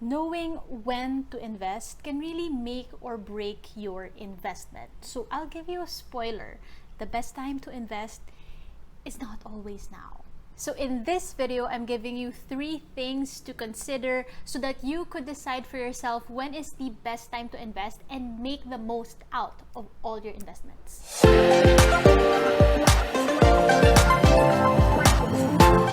Knowing when to invest can really make or break your investment. So I'll give you a spoiler. The best time to invest is not always now. So in this video, I'm giving you 3 things to consider so that you could decide for yourself when is the best time to invest and make the most out of all your investments.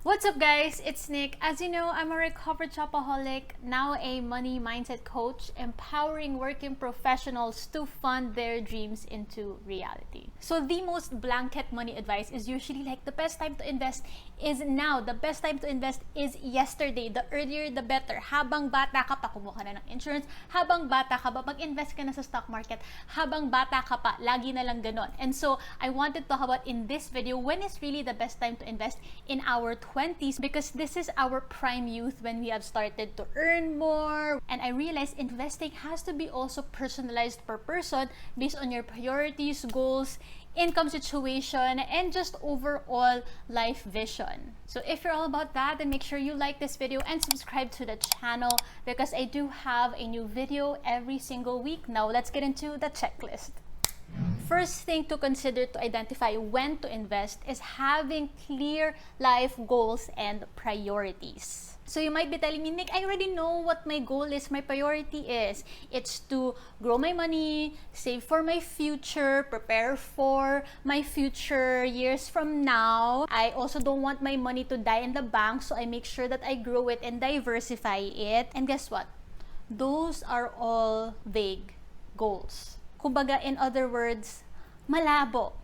What's up guys, it's Nick. As you know, I'm a recovered shopaholic, now a money mindset coach, empowering working professionals to fund their dreams into reality. So the most blanket money advice is usually like the best time to invest is now. The best time to invest is yesterday. The earlier the better. Habang bata ka pa, kumuha ka na ng insurance. Habang bata ka pa, mag-invest ka na sa stock market. Habang bata ka pa, lagi na lang ganon. And so I wanted to talk about in this video when is really the best time to invest in our 20s, because this is our prime youth when we have started to earn more. And I realized investing has to be also personalized per person based on your priorities, goals, income situation, and just overall life vision. So if you're all about that, then make sure you like this video and subscribe to the channel because I do have a new video every single week. Now let's get into the checklist. First thing to consider to identify when to invest is having clear life goals and priorities. So you might be telling me, Nick, I already know what my goal is, my priority is. It's to grow my money, save for my future, prepare for my future years from now. I also don't want my money to die in the bank, so I make sure that I grow it and diversify it. And guess what? Those are all vague goals. Kumbaga, in other words, malabo.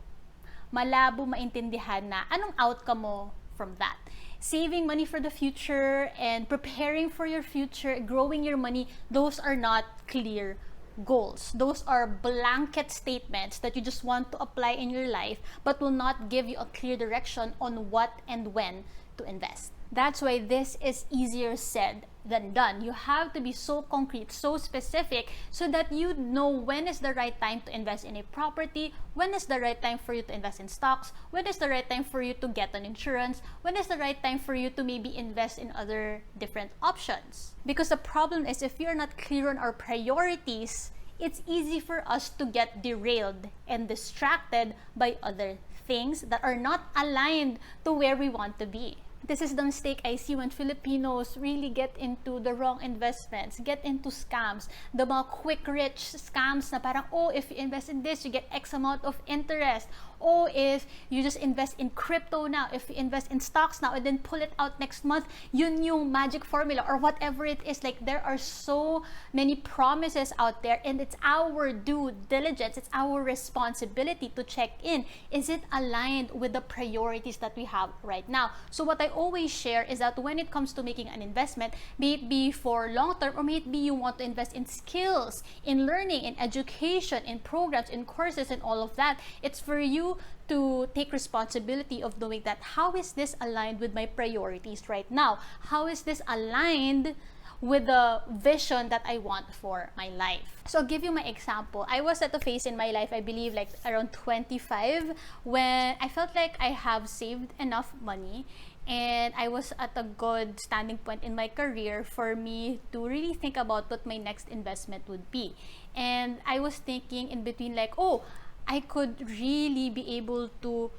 Malabo maintindihan na anong outcome mo from that. Saving money for the future and preparing for your future, growing your money, those are not clear goals. Those are blanket statements that you just want to apply in your life but will not give you a clear direction on what and when to invest. That's why this is easier said than done. You have to be so concrete, so specific, so that you know when is the right time to invest in a property, when is the right time for you to invest in stocks, when is the right time for you to get an insurance, when is the right time for you to maybe invest in other different options. Because the problem is if you're not clear on our priorities, it's easy for us to get derailed and distracted by other things that are not aligned to where we want to be. This is the mistake I see when Filipinos really get into the wrong investments, get into scams, the mga quick rich scams na parang, oh, if you invest in this, you get X amount of interest. Oh, if you just invest in crypto now, if you invest in stocks now and then pull it out next month, yun yung magic formula or whatever it is. Like, there are so many promises out there and it's our due diligence, it's our responsibility to check in. Is it aligned with the priorities that we have right now? So what I always share is that when it comes to making an investment, be it be for long term or may it be you want to invest in skills, in learning, in education, in programs, in courses and all of that, it's for you to take responsibility of knowing that how is this aligned with my priorities right now? How is this aligned with the vision that I want for my life? So I'll give you my example. I was at a phase in my life, I believe like around 25, when I felt like I have saved enough money and I was at a good standing point in my career for me to really think about what my next investment would be. And I was thinking in between like, oh, I could really be able to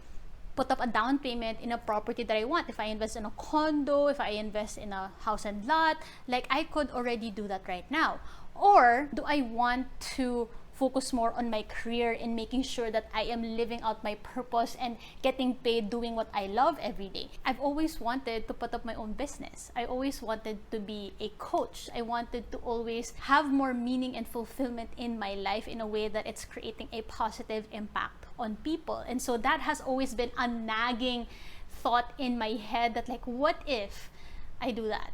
put up a down payment in a property that I want. If I invest in a condo, if I invest in a house and lot, like I could already do that right now. Or do I want to focus more on my career and making sure that I am living out my purpose and getting paid doing what I love every day? I've always wanted to put up my own business. I always wanted to be a coach. I wanted to always have more meaning and fulfillment in my life in a way that it's creating a positive impact on people. And so that has always been a nagging thought in my head that like, what if I do that?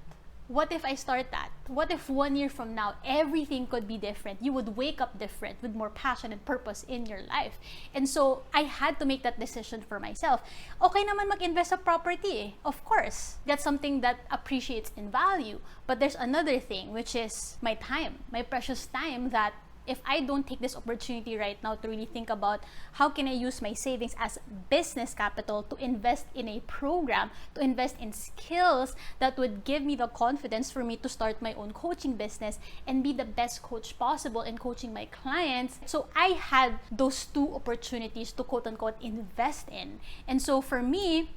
What if I start that? What if 1 year from now, everything could be different? You would wake up different with more passion and purpose in your life. And so I had to make that decision for myself. Okay naman mag-invest sa property eh. Of course, that's something that appreciates in value. But there's another thing, which is my time, my precious time that if I don't take this opportunity right now to really think about how can I use my savings as business capital to invest in a program, to invest in skills that would give me the confidence for me to start my own coaching business and be the best coach possible in coaching my clients. So I had those two opportunities to quote unquote invest in. And so for me,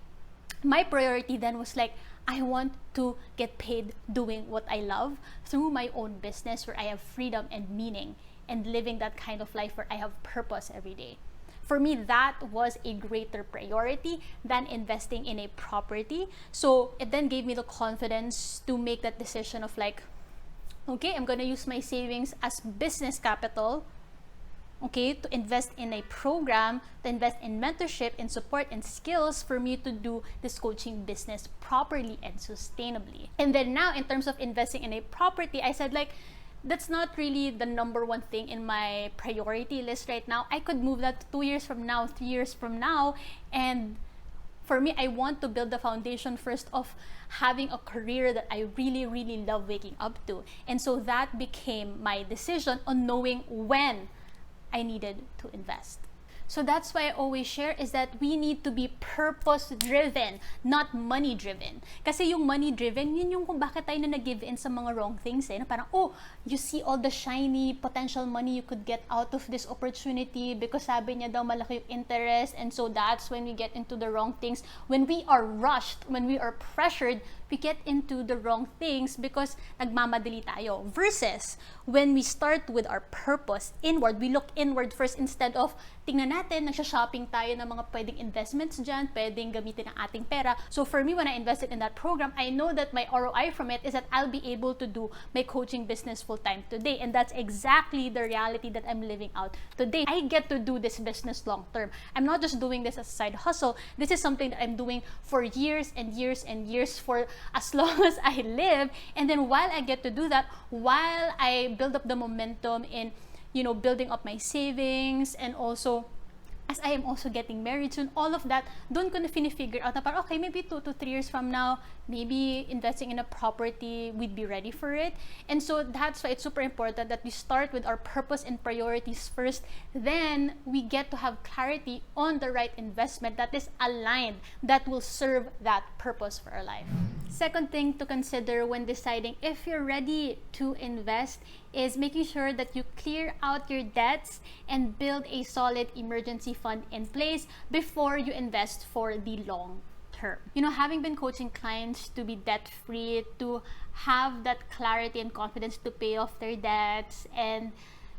my priority then was like, I want to get paid doing what I love through my own business where I have freedom and meaning and living that kind of life where I have purpose every day. For me, that was a greater priority than investing in a property. So it then gave me the confidence to make that decision of like, okay, I'm gonna use my savings as business capital, okay, to invest in a program, to invest in mentorship, in support, and skills for me to do this coaching business properly and sustainably. And then now, in terms of investing in a property, I said like, that's not really the number one thing in my priority list right now. I could move that 2 years from now, 3 years from now. And for me, I want to build the foundation first of having a career that I really, really love waking up to. And so that became my decision on knowing when I needed to invest. So that's why I always share is that we need to be purpose-driven, not money-driven. Kasi yung money-driven, yun yung kung bakit tayo na nag-give in sa mga wrong things. Na parang, oh, you see all the shiny potential money you could get out of this opportunity because sabi niya daw malaki yung interest, and so that's when we get into the wrong things. When we are rushed, when we are pressured, we get into the wrong things because nagmamadali tayo. Versus, when we start with our purpose inward, we look inward first instead of tingnan natin, nagsha-shopping tayo ng mga pwedeng investments dyan, pwedeng gamitin ang ating pera. So for me, when I invested in that program, I know that my ROI from it is that I'll be able to do my coaching business full-time today. And that's exactly the reality that I'm living out today. I get to do this business long-term. I'm not just doing this as a side hustle. This is something that I'm doing for years and years and years, for as long as I live. And then while I get to do that, while I build up the momentum in, you know, building up my savings, and also as I am also getting married soon, all of that, doon ko na figure out na parang, okay, maybe 2 to 3 years from now, maybe investing in a property, we'd be ready for it. And so that's why it's super important that we start with our purpose and priorities first. Then we get to have clarity on the right investment that is aligned, that will serve that purpose for our life. Second thing to consider when deciding if you're ready to invest is making sure that you clear out your debts and build a solid emergency fund in place before you invest for the long term. You know, having been coaching clients to be debt-free, to have that clarity and confidence to pay off their debts and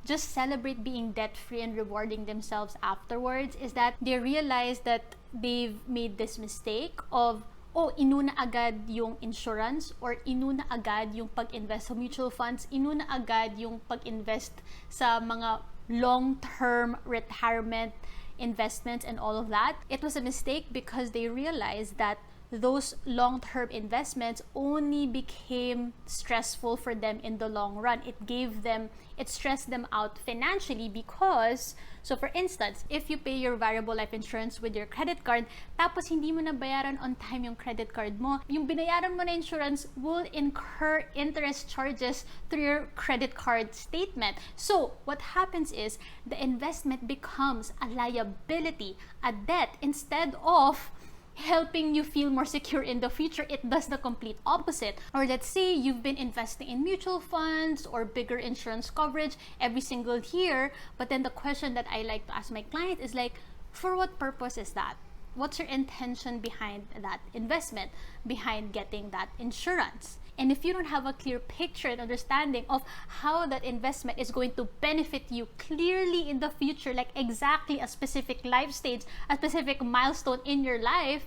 just celebrate being debt-free and rewarding themselves afterwards, is that they realize that they've made this mistake of, oh, inuna agad yung insurance, or inuna agad yung pag-invest sa mutual funds, inuna agad yung pag-invest sa mga long-term retirement investments and all of that. It was a mistake because they realized that those long-term investments only became stressful for them in the long run. It stressed them out financially because, so for instance, if you pay your variable life insurance with your credit card, tapos hindi mo na bayaran on time yung credit card mo, yung binayaran mo na insurance will incur interest charges through your credit card statement. So what happens is the investment becomes a liability, a debt, instead of helping you feel more secure in the future. It does the complete opposite. Or let's say you've been investing in mutual funds or bigger insurance coverage every single year, but then the question that I like to ask my client is like, for what purpose is that? What's your intention behind that investment, behind getting that insurance? And if you don't have a clear picture and understanding of how that investment is going to benefit you clearly in the future, like exactly a specific life stage, a specific milestone in your life,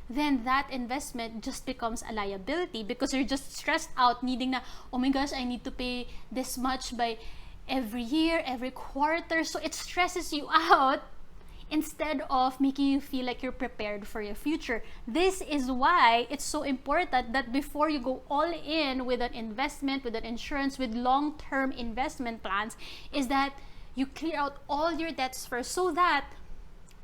then that investment just becomes a liability because you're just stressed out, needing na, oh my gosh, I need to pay this much by every year, every quarter. So it stresses you out instead of making you feel like you're prepared for your future. This is why it's so important that before you go all in with an investment, with an insurance, with long-term investment plans, is that you clear out all your debts first so that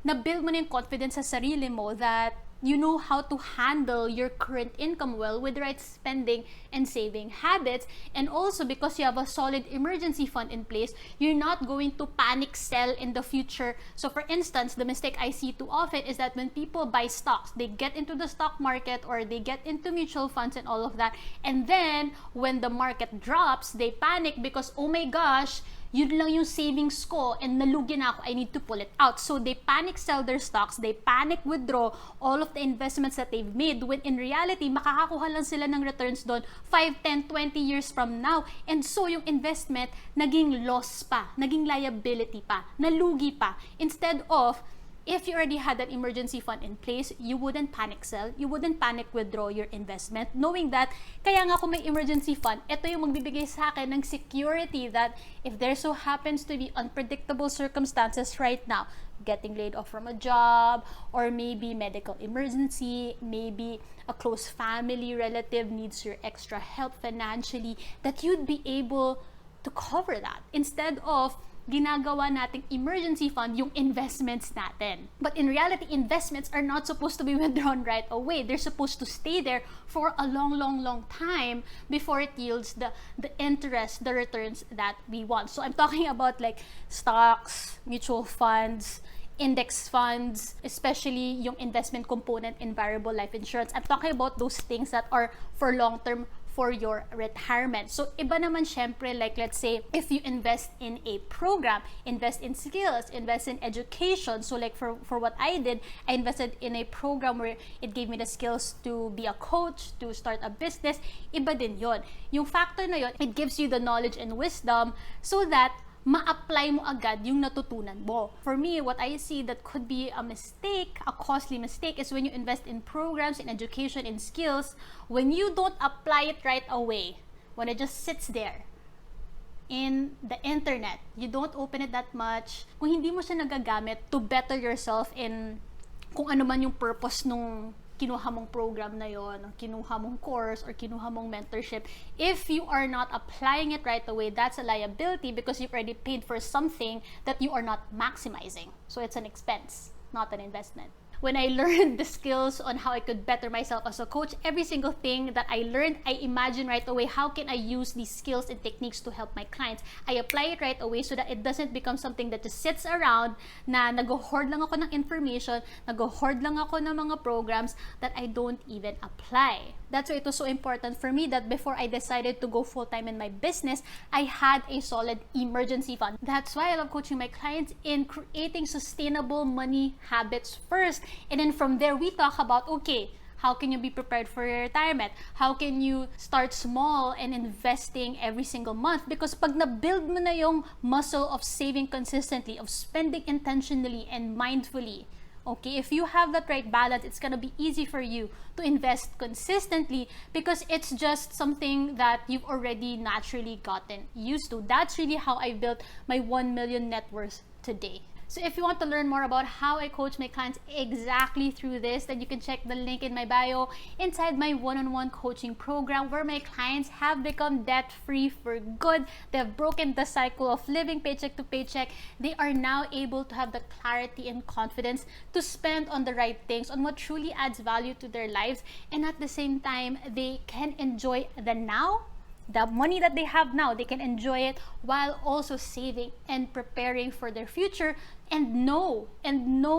na-build mo na yung confidence sa sarili mo that you know how to handle your current income well with the right spending and saving habits. And also, because you have a solid emergency fund in place, you're not going to panic sell in the future. So for instance, the mistake I see too often is that when people buy stocks, they get into the stock market or they get into mutual funds and all of that, and then when the market drops, they panic because, oh my gosh, yun lang yung savings ko and nalugi na ako, I need to pull it out. So they panic sell their stocks, they panic withdraw all of the investments that they've made, when in reality, makakakuha lang sila ng returns doon 5, 10, 20 years from now. And so yung investment, naging loss pa, naging liability pa, nalugi pa. Instead of, if you already had an emergency fund in place, you wouldn't panic sell, you wouldn't panic withdraw your investment, knowing that, kaya nga kung may emergency fund, ito yung magbibigay sa akin ng security that if there so happens to be unpredictable circumstances right now, getting laid off from a job, or maybe medical emergency, maybe a close family relative needs your extra help financially, that you'd be able to cover that. Instead of ginagawa nating emergency fund yung investments natin. But in reality, investments are not supposed to be withdrawn right away. They're supposed to stay there for a long time before it yields the interest, the returns that we want. So I'm talking about like stocks, mutual funds, index funds, especially yung investment component in variable life insurance. I'm talking about those things that are for long-term, for your retirement. So iba naman syempre, like let's say if you invest in a program, invest in skills, invest in education. So like for what I did, I invested in a program where it gave me the skills to be a coach, to start a business. Iba din yon. Yung factor na yon, it gives you the knowledge and wisdom so that ma-apply mo agad yung natutunan mo. For me, what I see that could be a mistake, a costly mistake, is when you invest in programs, in education, in skills, when you don't apply it right away, when it just sits there in the internet, you don't open it that much, kung hindi mo siya nagagamit to better yourself in kung ano man yung purpose nung kinuha mong program na yon, kinuha mong course, or kinuha mong mentorship, if you are not applying it right away, that's a liability because you've already paid for something that you are not maximizing. So it's an expense, not an investment. When I learned the skills on how I could better myself as a coach, every single thing that I learned, I imagine right away, how can I use these skills and techniques to help my clients? I apply it right away so that it doesn't become something that just sits around na nag-hoard lang ako ng information, nag-hoard lang ako ng mga programs that I don't even apply. That's why it was so important for me that before I decided to go full-time in my business, I had a solid emergency fund. That's why I love coaching my clients in creating sustainable money habits first. And then from there, we talk about, okay, how can you be prepared for your retirement? How can you start small and investing every single month? Because pag na-build mo na yung muscle of saving consistently, of spending intentionally and mindfully, okay, if you have that right balance, it's gonna be easy for you to invest consistently because it's just something that you've already naturally gotten used to. That's really how I built my 1 million net worth today. So if you want to learn more about how I coach my clients exactly through this, then you can check the link in my bio inside my one-on-one coaching program where my clients have become debt-free for good. They've broken the cycle of living paycheck to paycheck. They are now able to have the clarity and confidence to spend on the right things, on what truly adds value to their lives, and at the same time, they can enjoy the now. The money that they have now, they can enjoy it while also saving and preparing for their future and know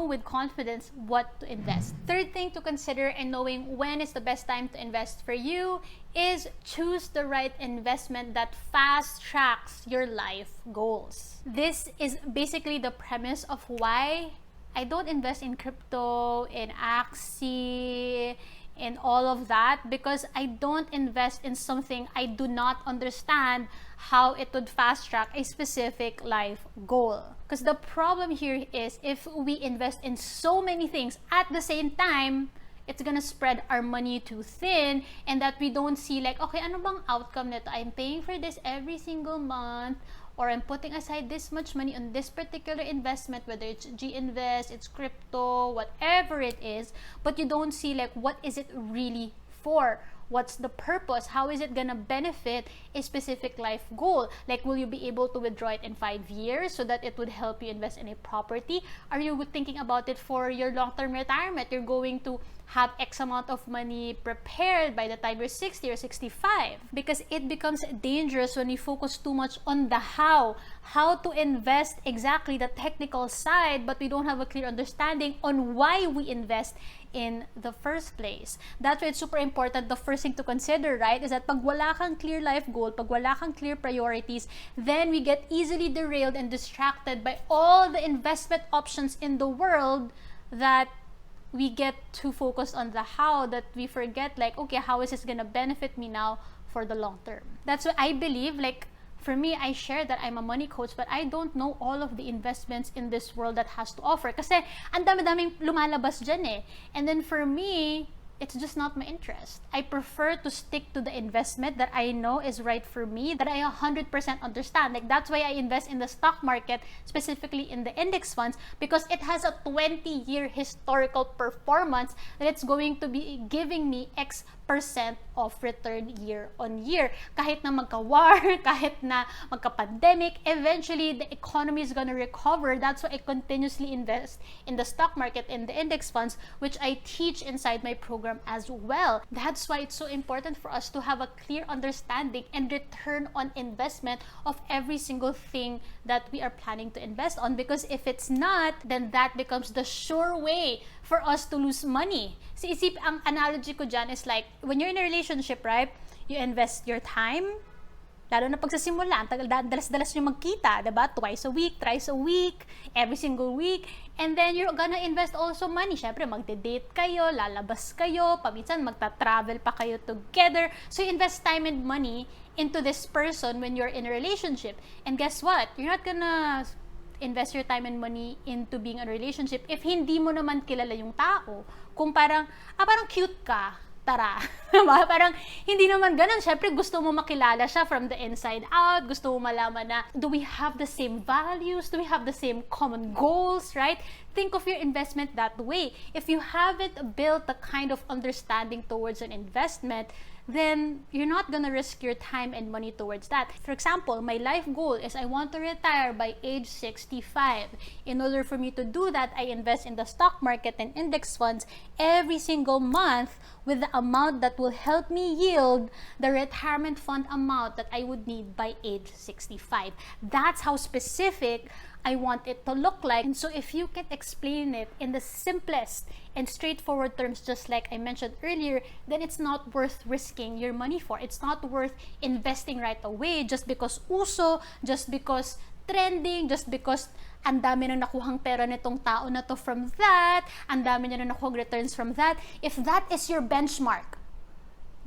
with confidence what to invest. Third thing to consider in knowing when is the best time to invest for you is choose the right investment that fast tracks your life goals. This is basically the premise of why I don't invest in crypto, in Axie, in all of that, because I don't invest in something I do not understand how it would fast track a specific life goal. Because the problem here is if we invest in so many things at the same time, it's gonna spread our money too thin and that we don't see like, okay, ano bang outcome nito? I'm paying for this every single month, or I'm putting aside this much money on this particular investment, whether it's G-Invest, it's crypto, whatever it is, but you don't see like what is it really for? What's the purpose? How is it gonna benefit a specific life goal? Like, will you be able to withdraw it in 5 years so that it would help you invest in a property? Are you thinking about it for your long-term retirement? You're going to have X amount of money prepared by the time you're 60 or 65. Because it becomes dangerous when we focus too much on the how to invest, exactly the technical side, but we don't have a clear understanding on why we invest in the first place. That's why it's super important. The first thing to consider, right, is that pag wala kang clear life goal, pag wala kang clear priorities, then we get easily derailed and distracted by all the investment options in the world, that we get too focused on the how that we forget, like, okay, how is this gonna benefit me now for the long term? That's why I believe, like, for me, I share that I'm a money coach, but I don't know all of the investments in this world that has to offer. Kasi ang dami-daming lumalabas dyan eh. And then for me, it's just not my interest. I prefer to stick to the investment that I know is right for me, that I 100% understand. Like, that's why I invest in the stock market, specifically in the index funds, because it has a 20-year historical performance that it's going to be giving me X% of return year on year. Kahit na magka-war, kahit na magka-pandemic, eventually the economy is gonna recover. That's why I continuously invest in the stock market, in the index funds, which I teach inside my program as well. That's why it's so important for us to have a clear understanding and return on investment of every single thing that we are planning to invest on, because if it's not, then that becomes the sure way for us to lose money. So isip, ang analogy ko dyan is like, when you're in a relationship, right, you invest your time, lalo na pag sa simula, dalas-dalas nyo magkita, diba? Twice a week, thrice a week, every single week. And then you're gonna invest also money. Syempre, magde-date kayo, lalabas kayo, paminsan magta-travel pa kayo together. So you invest time and money into this person when you're in a relationship. And guess what? You're not gonna invest your time and money into being in a relationship if hindi mo naman kilala yung tao. Kung parang cute ka, tara. Parang hindi naman ganun. Siyempre, gusto mo makilala siya from the inside out. Gusto mo malaman na, do we have the same values? Do we have the same common goals, right? Think of your investment that way. If you haven't built the kind of understanding towards an investment, then you're not gonna risk your time and money towards that. For example, my life goal is I want to retire by age 65. In order for me to do that, I invest in the stock market and index funds every single month with the amount that will help me yield the retirement fund amount that I would need by age 65. That's how specific I want it to look like. And so if you can explain it in the simplest and straightforward terms, just like I mentioned earlier, then it's not worth risking your money for. It's not worth investing right away just because uso, just because trending, just because ang dami na nakuhang pera nitong tao na to from that, ang dami na nakuhang returns from that. If that is your benchmark,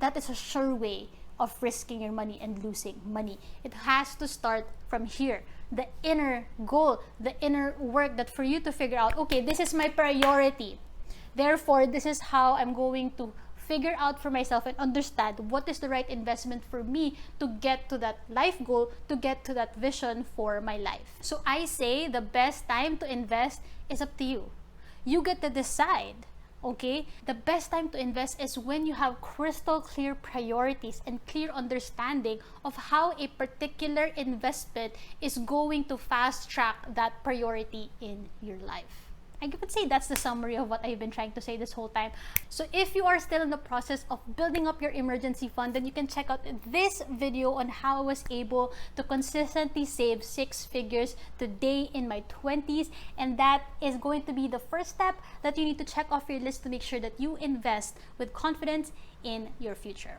that is a sure way of risking your money and losing money. It has to start from here. The inner goal, the inner work, that for you to figure out, okay, this is my priority. Therefore, this is how I'm going to figure out for myself and understand what is the right investment for me to get to that life goal, to get to that vision for my life. So I say the best time to invest is up to you. You get to decide. Okay? The best time to invest is when you have crystal clear priorities and clear understanding of how a particular investment is going to fast track that priority in your life. I would say that's the summary of what I've been trying to say this whole time. So if you are still in the process of building up your emergency fund, then you can check out this video on how I was able to consistently save 6 figures today in my 20s. And that is going to be the first step that you need to check off your list to make sure that you invest with confidence in your future.